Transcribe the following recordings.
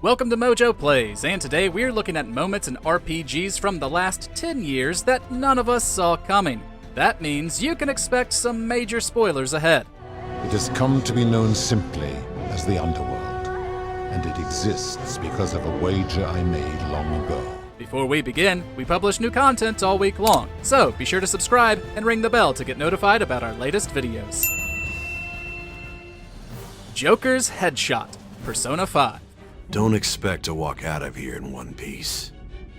Welcome to MojoPlays, and today we're looking at moments in RPGs from the last 10 years that none of us saw coming. That means you can expect some major spoilers ahead. It has come to be known simply as the Underworld, and it exists because of a wager I made long ago. Before we begin, we publish new content all week long, so be sure to subscribe and ring the bell to get notified about our latest videos. Joker's Headshot, Persona 5. Don't expect to walk out of here in one piece.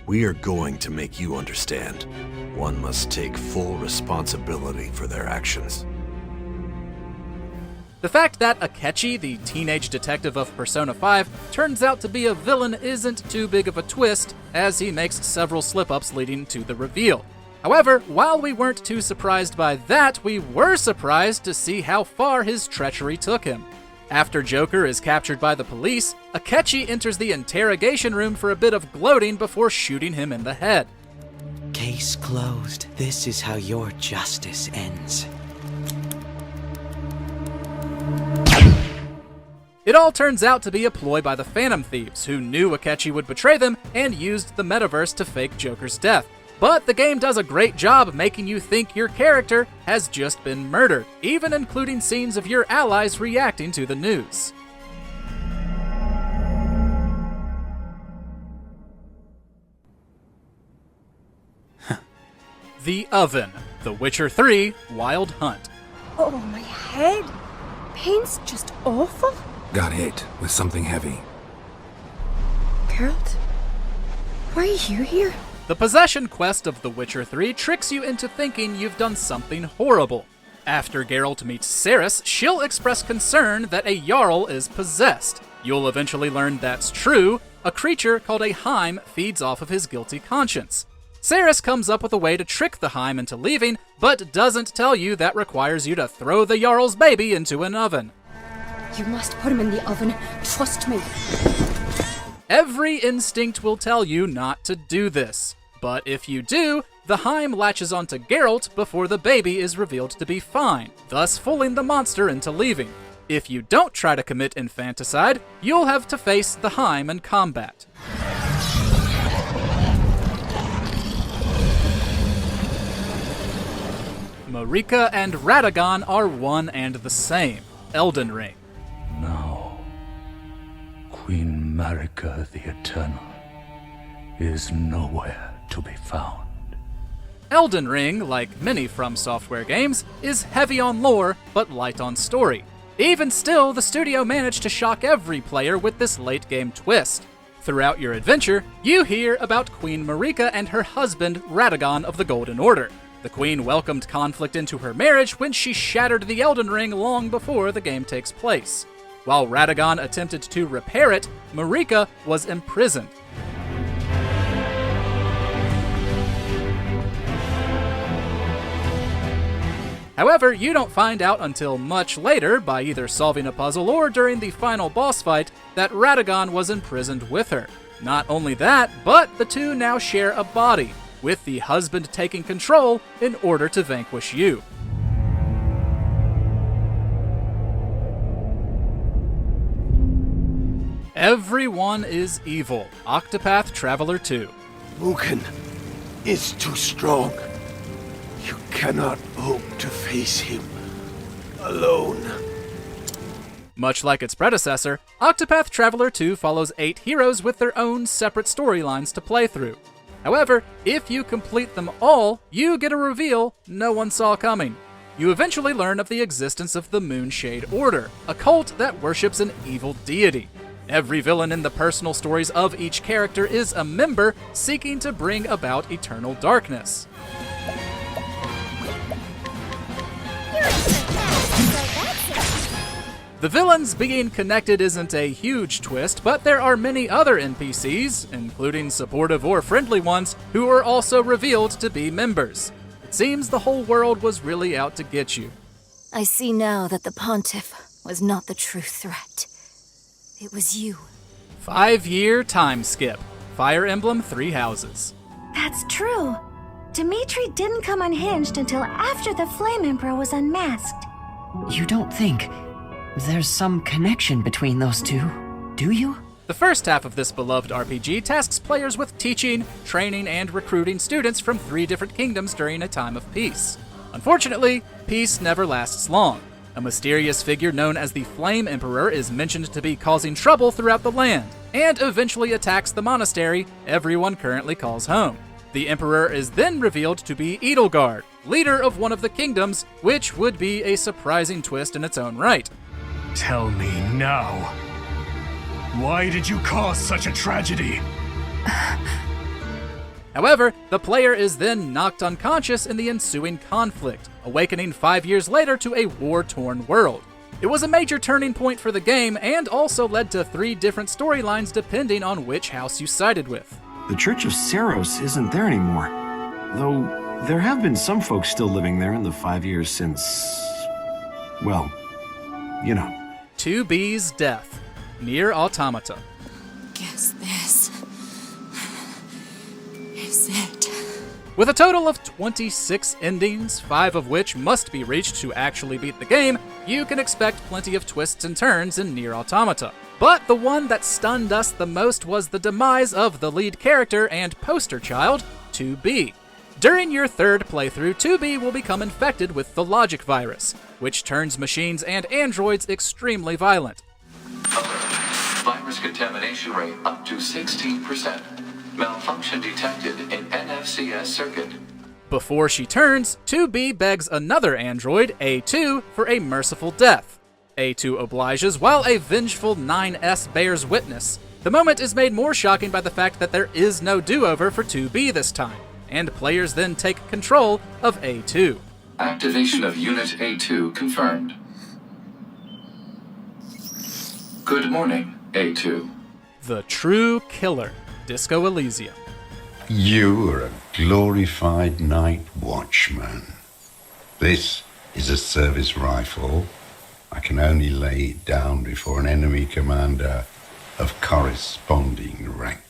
We are going to make you understand. One must take full responsibility for their actions. The fact that Akechi, the teenage detective of Persona 5, turns out to be a villain isn't too big of a twist, as he makes several slip-ups leading to the reveal. However, while we weren't too surprised by that, we were surprised to see how far his treachery took him. After Joker is captured by the police, Akechi enters the interrogation room for a bit of gloating before shooting him in the head. Case closed. This is how your justice ends. It all turns out to be a ploy by the Phantom Thieves, who knew Akechi would betray them and used the metaverse to fake Joker's death. But the game does a great job making you think your character has just been murdered, even including scenes of your allies reacting to the news. The Oven, The Witcher 3 Wild Hunt. Oh, my head. Pain's just awful. Got hit with something heavy. Geralt, why are you here? The possession quest of The Witcher 3 tricks you into thinking you've done something horrible. After Geralt meets Ceres, she'll express concern that a Jarl is possessed. You'll eventually learn that's true. A creature called a Heim feeds off of his guilty conscience. Ceres comes up with a way to trick the Heim into leaving, but doesn't tell you that requires you to throw the Jarl's baby into an oven. You must put him in the oven. Trust me. Every instinct will tell you not to do this. But if you do, the Heim latches onto Geralt before the baby is revealed to be fine, thus fooling the monster into leaving. If you don't try to commit infanticide, you'll have to face the Heim in combat. Marika and Radagon are one and the same. Elden Ring. Now, Queen Marika the Eternal is nowhere to be found. Elden Ring, like many From Software games, is heavy on lore, but light on story. Even still, the studio managed to shock every player with this late-game twist. Throughout your adventure, you hear about Queen Marika and her husband, Radagon of the Golden Order. The Queen welcomed conflict into her marriage when she shattered the Elden Ring long before the game takes place. While Radagon attempted to repair it, Marika was imprisoned. However, you don't find out until much later, by either solving a puzzle or during the final boss fight, that Radagon was imprisoned with her. Not only that, but the two now share a body, with the husband taking control in order to vanquish you. Everyone is evil. Octopath Traveler 2. Mugen is too strong. You cannot hope to face him alone. Much like its predecessor, Octopath Traveler 2 follows 8 heroes with their own separate storylines to play through. However, if you complete them all, you get a reveal no one saw coming. You eventually learn of the existence of the Moonshade Order, a cult that worships an evil deity. Every villain in the personal stories of each character is a member seeking to bring about eternal darkness. The villains being connected isn't a huge twist, but there are many other NPCs, including supportive or friendly ones, who are also revealed to be members. It seems the whole world was really out to get you. I see now that the Pontiff was not the true threat. It was you. 5-year time skip. Fire Emblem 3 Houses. That's true. Dimitri didn't come unhinged until after the Flame Emperor was unmasked. You don't think there's some connection between those two, do you? The first half of this beloved RPG tasks players with teaching, training, and recruiting students from 3 different kingdoms during a time of peace. Unfortunately, peace never lasts long. A mysterious figure known as the Flame Emperor is mentioned to be causing trouble throughout the land, and eventually attacks the monastery everyone currently calls home. The Emperor is then revealed to be Edelgard, leader of one of the kingdoms, which would be a surprising twist in its own right. Tell me now. Why did you cause such a tragedy? However, the player is then knocked unconscious in the ensuing conflict, awakening 5 years later to a war-torn world. It was a major turning point for the game and also led to 3 different storylines depending on which house you sided with. The Church of Saros isn't there anymore, though there have been some folks still living there in the 5 years since... well, you know. 2B's death. NieR Automata. Guess this is it. With a total of 26 endings, 5 of which must be reached to actually beat the game, you can expect plenty of twists and turns in NieR Automata. But the one that stunned us the most was the demise of the lead character and poster child, 2B. During your 3rd playthrough, 2B will become infected with the Logic virus, which turns machines and androids extremely violent. Virus contamination rate up to 16%. Malfunction detected in NFCS circuit. Before she turns, 2B begs another android, A2, for a merciful death. A2 obliges while a vengeful 9S bears witness. The moment is made more shocking by the fact that there is no do-over for 2B this time, and players then take control of A2. Activation of Unit A2 confirmed. Good morning, A2. The true killer, Disco Elysium. You are a glorified night watchman. This is a service rifle. I can only lay it down before an enemy commander of corresponding rank.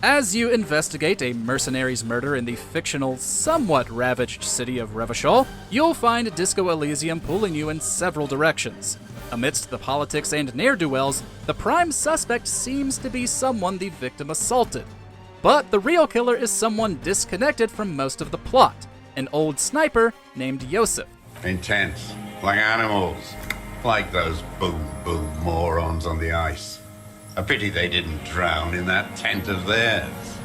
As you investigate a mercenary's murder in the fictional, somewhat ravaged city of Revachol, you'll find Disco Elysium pulling you in several directions. Amidst the politics and ne'er-do-wells, the prime suspect seems to be someone the victim assaulted. But the real killer is someone disconnected from most of the plot, an old sniper named Yosef. Intense, like animals, like those boom-boom morons on the ice. A pity they didn't drown in that tent of theirs.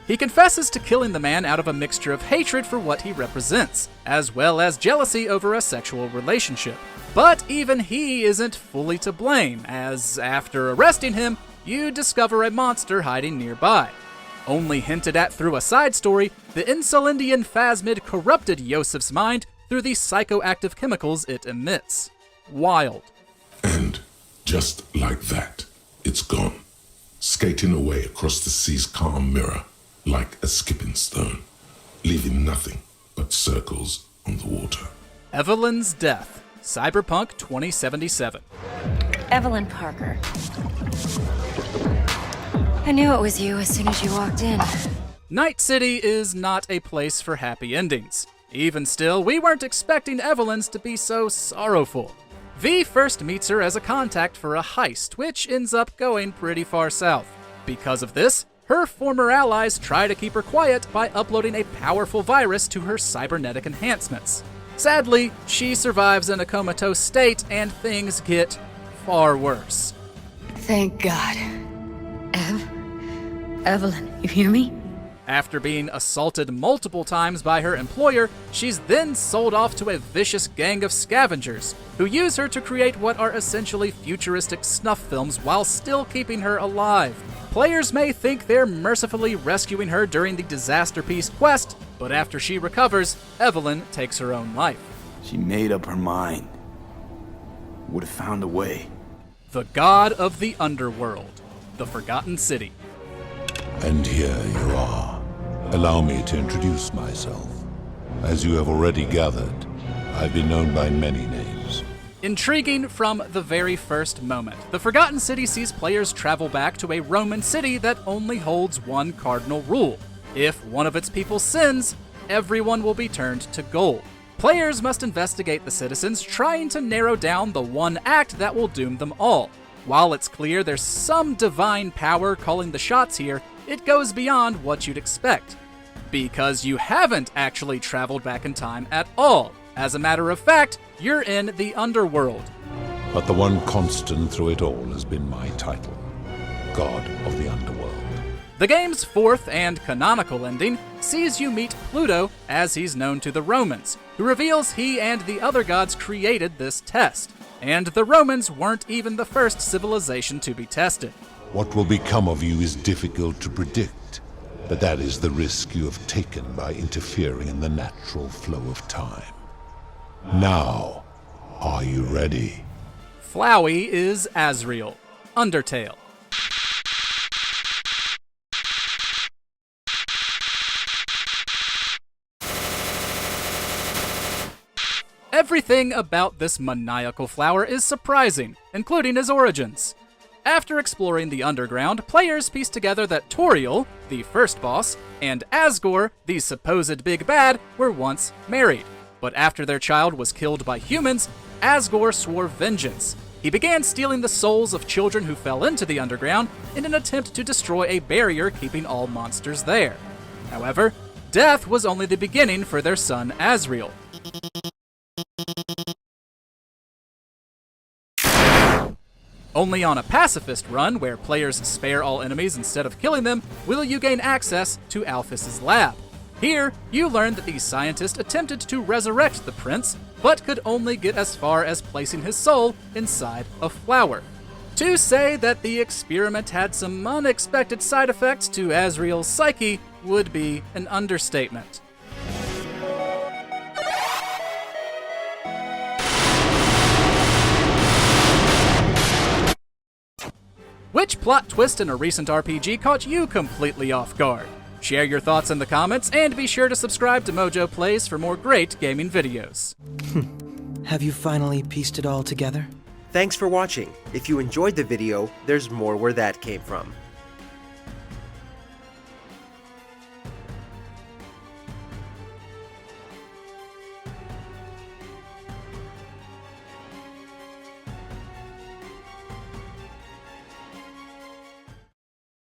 He confesses to killing the man out of a mixture of hatred for what he represents, as well as jealousy over a sexual relationship. But even he isn't fully to blame, as after arresting him, you discover a monster hiding nearby. Only hinted at through a side story, the Insulindian phasmid corrupted Yosef's mind through the psychoactive chemicals it emits. Wild. And just like that, it's gone, skating away across the sea's calm mirror like a skipping stone, leaving nothing but circles on the water. Evelyns Death. Cyberpunk 2077. Evelyn Parker. I knew it was you as soon as you walked in. Night City is not a place for happy endings. Even still, we weren't expecting Evelyns to be so sorrowful. V first meets her as a contact for a heist, which ends up going pretty far south. Because of this, her former allies try to keep her quiet by uploading a powerful virus to her cybernetic enhancements. Sadly, she survives in a comatose state and things get far worse. Thank God. Evelyn, you hear me? After being assaulted multiple times by her employer, she's then sold off to a vicious gang of scavengers who use her to create what are essentially futuristic snuff films while still keeping her alive. Players may think they're mercifully rescuing her during the Disaster Piece quest, but after she recovers, Evelyn takes her own life. She made up her mind. Would have found a way. The God of the Underworld, the Forgotten City. And here you are. Allow me to introduce myself. As you have already gathered, I've been known by many names. Intriguing from the very first moment, the Forgotten City sees players travel back to a Roman city that only holds one cardinal rule. If one of its people sins, everyone will be turned to gold. Players must investigate the citizens, trying to narrow down the one act that will doom them all. While it's clear there's some divine power calling the shots here, it goes beyond what you'd expect. Because you haven't actually traveled back in time at all. As a matter of fact, you're in the Underworld. But the one constant through it all has been my title, God of the Underworld. The game's fourth and canonical ending sees you meet Pluto, as he's known to the Romans, who reveals he and the other gods created this test. And the Romans weren't even the first civilization to be tested. What will become of you is difficult to predict, but that is the risk you have taken by interfering in the natural flow of time. Now, are you ready? Flowey is Asriel, Undertale. Everything about this maniacal flower is surprising, including his origins. After exploring the underground, players piece together that Toriel, the first boss, and Asgore, the supposed big bad, were once married. But after their child was killed by humans, Asgore swore vengeance. He began stealing the souls of children who fell into the underground in an attempt to destroy a barrier keeping all monsters there. However, death was only the beginning for their son Asriel. Only on a pacifist run, where players spare all enemies instead of killing them, will you gain access to Alphys's lab. Here, you learn that the scientist attempted to resurrect the prince, but could only get as far as placing his soul inside a flower. To say that the experiment had some unexpected side effects to Asriel's psyche would be an understatement. Which plot twist in a recent RPG caught you completely off guard? Share your thoughts in the comments, and be sure to subscribe to MojoPlays for more great gaming videos. Have you finally pieced it all together? Thanks for watching. If you enjoyed the video, there's more where that came from.